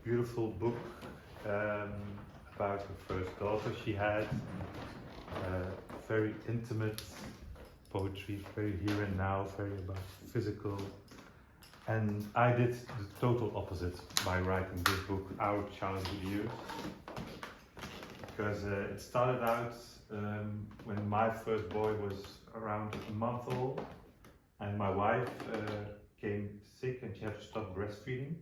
beautiful book about her first daughter she had. Very intimate poetry, very here and now, very about physical. And I did the total opposite by writing this book, Our Childhood Years. Because it started out when my first boy was around a month old, and my wife came sick and she had to stop breastfeeding.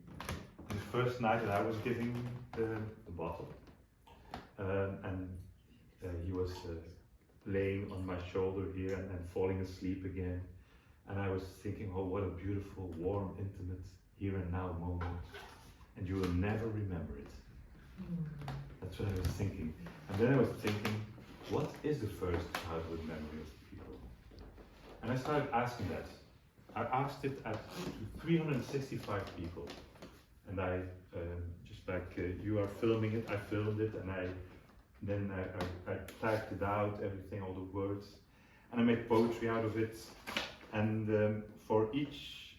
The first night that I was giving the bottle, and he was laying on my shoulder here and falling asleep again. And I was thinking, oh, what a beautiful, warm, intimate, here and now moment. And you will never remember it. That's what I was thinking. And then I was thinking, what is the first childhood memory of people? And I started asking that. I asked it to 365 people. And I, just like you are filming it, I filmed it, and I typed it out, everything, all the words. And I made poetry out of it. And for each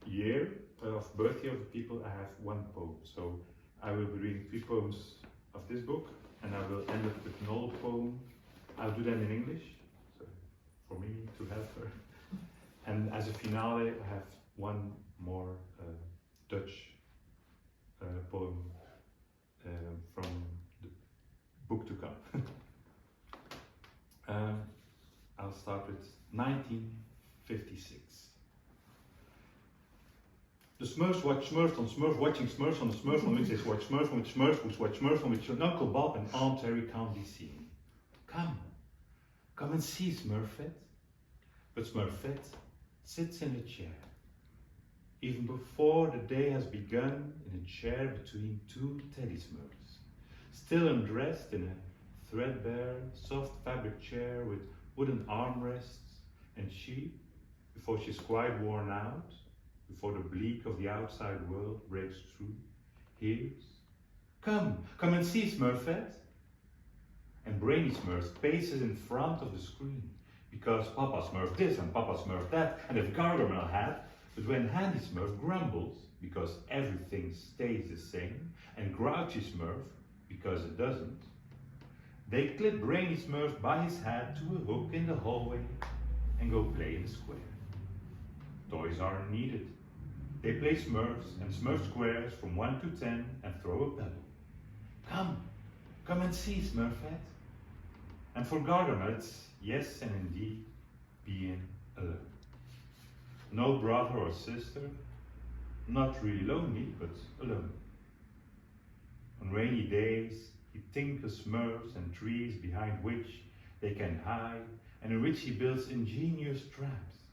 year of birthday of the people, I have one poem. So I will be reading 3 poems of this book, and I will end up with an old poem. I'll do them in English, so for me to help her. And as a finale, I have one more Dutch poem from the book to come. I'll start with 1956. The Smurfs watch Smurfs on Smurf watching Smurfs on the Smurf on which they watch Smurf on which Smurf who's watch Smurf on which Uncle Bob and Aunt Terry can't be seen. Come and see Smurfette. But Smurfette sits in a chair. Even before the day has begun, in a chair between 2 teddy Smurfs. Still undressed in a threadbare, soft fabric chair with wooden armrests, and she, before she's quite worn out, before the bleak of the outside world breaks through, hears, come and see Smurfette. And Brainy Smurf paces in front of the screen, because Papa Smurf this and Papa Smurf that, and if Gargamel had, but when Handy Smurf grumbles, because everything stays the same, and Grouchy Smurf, because it doesn't, they clip Brainy Smurf by his hat to a hook in the hallway and go play in the square. Toys aren't needed. They play Smurfs and Smurf squares from 1 to 10 and throw a pebble. Come and see Smurfette. And for Gargamel, it's yes and indeed being alone. No brother or sister, not really lonely, but alone. On rainy days, he tinkers Smurfs and trees behind which they can hide, and in which he builds ingenious traps.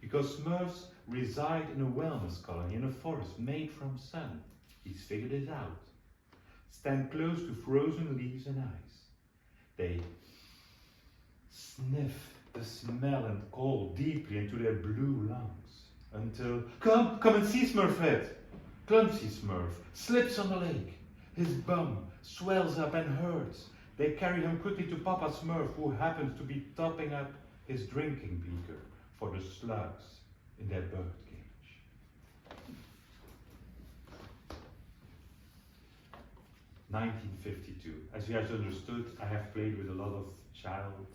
Because Smurfs reside in a wellness colony in a forest made from sun. He's figured it out. Stand close to frozen leaves and ice. They sniff the smell and cold deeply into their blue lungs. Until, come and see Smurfette. Clumsy Smurf slips on the lake. His bum swells up and hurts. They carry him quickly to Papa Smurf, who happens to be topping up his drinking beaker for the slugs in their bird cage. (1952). As you have understood, I have played with a lot of child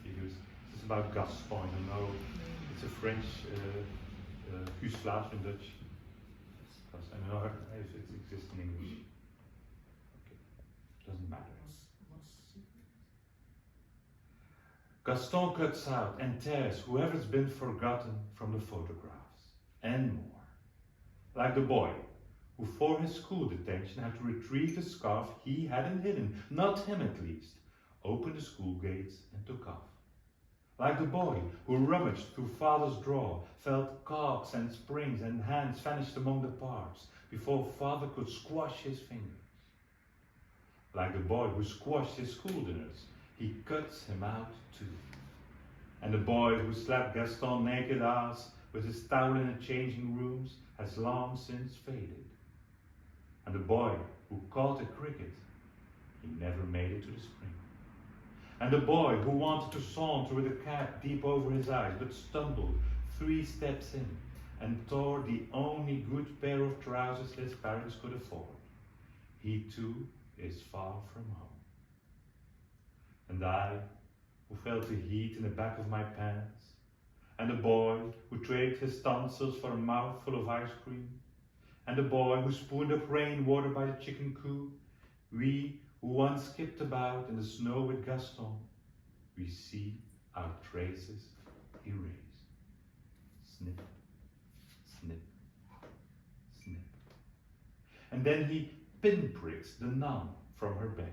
figures. It's about Gaston, you know. It's a French Guus Vlaas in Dutch. I don't know if it exists in English. Okay. Doesn't matter. Gaston cuts out and tears whoever's been forgotten from the photographs, and more. Like the boy, who for his school detention had to retrieve the scarf he hadn't hidden, not him at least, opened the school gates and took off. Like the boy who rummaged through father's drawer, felt cogs and springs and hands vanished among the parts before father could squash his fingers. Like the boy who squashed his school dinners, he cuts him out too. And the boy who slapped Gaston's naked ass with his towel in the changing rooms has long since faded. And the boy who caught a cricket, he never made it to the spring. And the boy who wanted to saunter with a cap deep over his eyes, but stumbled 3 steps in and tore the only good pair of trousers his parents could afford. He too is far from home. And I, who felt the heat in the back of my pants, and the boy who traded his tonsils for a mouthful of ice cream, and the boy who spooned up rainwater by the chicken coop, we who once skipped about in the snow with Gaston, we see our traces erased. Snip, snip, snip. And then he pinpricks the nun from her bench,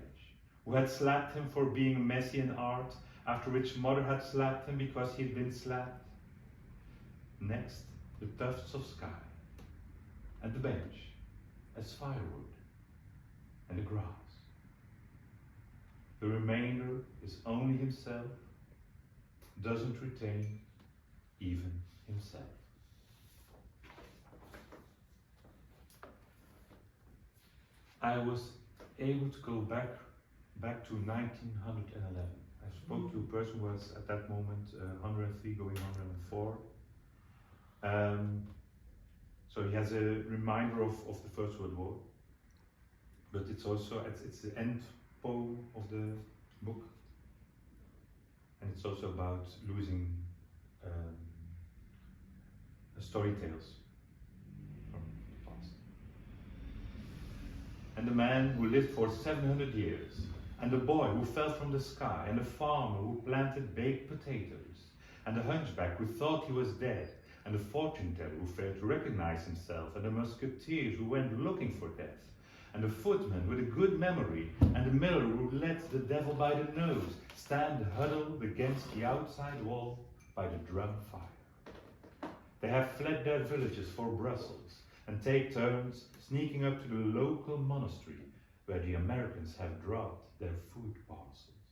who had slapped him for being messy in art, after which mother had slapped him because he'd been slapped. Next, the tufts of sky, and the bench as firewood, and the grass. The remainder is only himself, doesn't retain even himself. I was able to go back to 1911. I spoke to a person who was at that moment 103 going 104. So he has a reminder of the First World War, but it's also it's the end poem of the book, and it's also about losing story tales from the past. And the man who lived for 700 years, and the boy who fell from the sky, and the farmer who planted baked potatoes, and the hunchback who thought he was dead, and the fortune teller who failed to recognize himself, and the musketeers who went looking for death, and the footman with a good memory, and the miller who let the devil by the nose stand huddled against the outside wall by the drum fire. They have fled their villages for Brussels, and take turns sneaking up to the local monastery where the Americans have dropped their food parcels.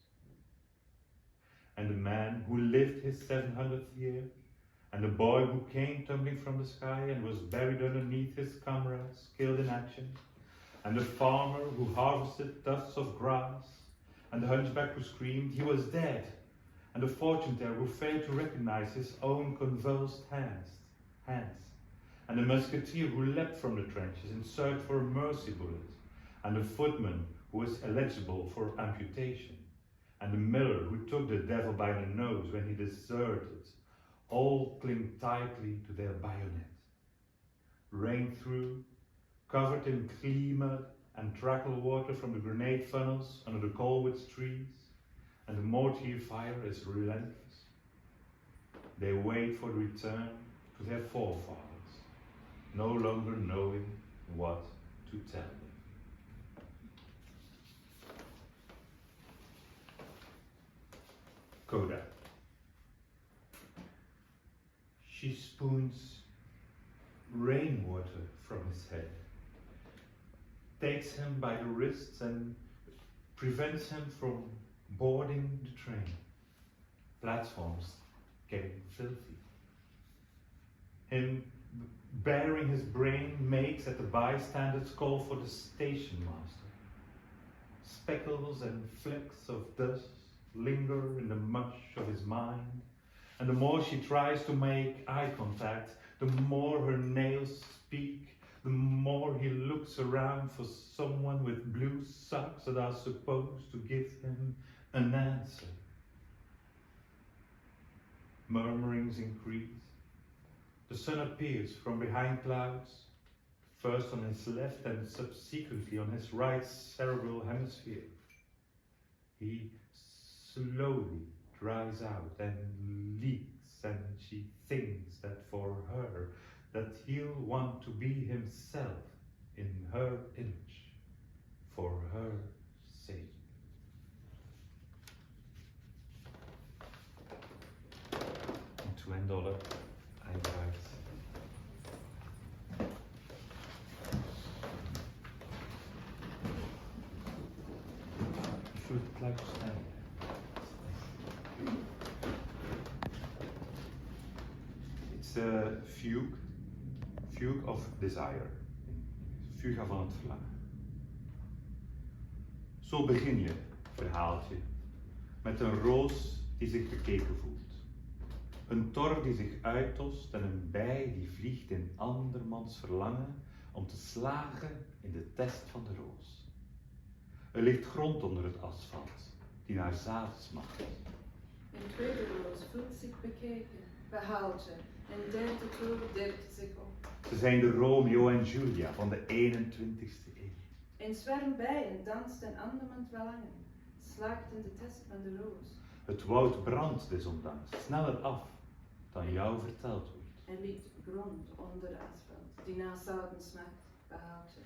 And the man who lived his 700th year, and the boy who came tumbling from the sky and was buried underneath his comrades, killed in action, and the farmer who harvested tufts of grass, and the hunchback who screamed he was dead, and the fortune teller who failed to recognize his own convulsed hands, and the musketeer who leapt from the trenches in search for a mercy bullet, and the footman who was eligible for amputation, and the miller who took the devil by the nose when he deserted, all cling tightly to their bayonet. Rain through, covered in clay mud and trackle water from the grenade funnels under the Colwitz trees, and the mortar fire is relentless. They wait for the return to their forefathers, no longer knowing what to tell them. Coda. She spoons rainwater from his head, takes him by the wrists and prevents him from boarding the train. Platforms getting filthy. Him baring his brain makes at the bystanders call for the station master. Speckles and flecks of dust linger in the mush of his mind, and the more she tries to make eye contact, the more her nails speak, the more he looks around for someone with blue socks that are supposed to give him an answer. Murmurings increase. The sun appears from behind clouds, first on his left and subsequently on his right cerebral hemisphere. He slowly dries out and leaks, and she thinks that for her, that he'll want to be himself in her image, for her sake. En to end all up, I write. If you would like to stand. It's a fugue of desire. Fuga van het verlangen. Zo begin je, verhaaltje, met een roos die zich bekeken voelt. Een tor die zich uittost en een bij die vliegt in andermans verlangen om te slagen in de test van de roos. Er ligt grond onder het asfalt die naar zaad smacht. Een tweede roos voelt zich bekeken, behaalt je. Een derde kleur dirkt zich op. Ze zijn de Romeo en Julia van de 21ste eeuw. Een zwerm bijen danst en andermans verlangen, slaagt in de test van de roos. Het woud brandt desondanks sneller af dan jou verteld wordt. Er ligt grond onder de asfalt die naar zouten smaakt, behaalt je.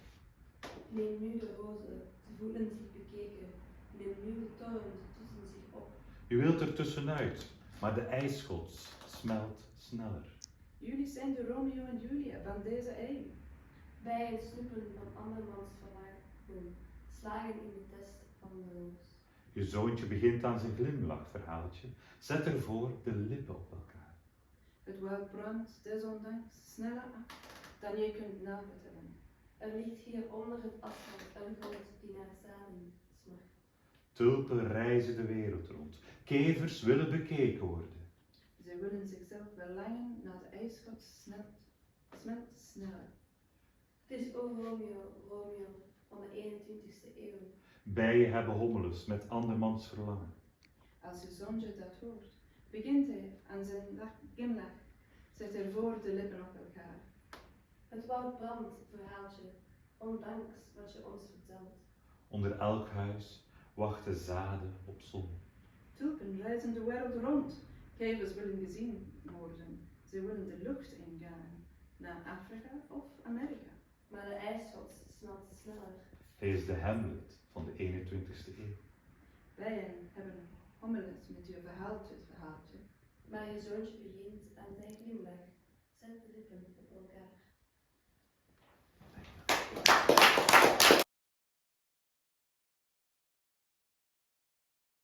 Neem nu de rozen, ze voelen zich bekeken. Neem nu de toren, ze tussen zich op. Je wilt er tussenuit, maar de ijsschots smelt sneller. Jullie zijn de Romeo en Julia van deze eeuw. Bijen snoepen van andermans verlangen, slagen in de test van de roos. Je zoontje begint aan zijn glimlachverhaaltje. Zet ervoor de lippen op elkaar. Het woud brandt desondanks sneller af dan je kunt navertellen. Er ligt hier onder het asfalt een grond die naar zaden smacht. Tulpen reizen de wereld rond. Kevers willen bekeken worden. Ze willen zichzelf verlangen naar de ijsschot smelt sneller. Het is o Romeo, Romeo van de 21ste eeuw. Bijen hebben hommeles met andermans verlangen. Als je zoontje dat hoort, begint hij aan zijn glimlach, zet ervoor de lippen op elkaar. Het woud brandt, verhaalt je, ondanks wat je ons vertelt. Onder elk huis wachten zaden op zon. Tulpen reizen de wereld rond. Kevers willen gezien worden. Ze willen de lucht ingaan, naar Afrika of Amerika. Maar de ijsschot smelt sneller. Hij is de Hamlet van de 21ste eeuw. Bijen hebben hommeles met je verhaaltje. Maar je zoontje begint aan zijn glimlach. Zet de lippen op elkaar.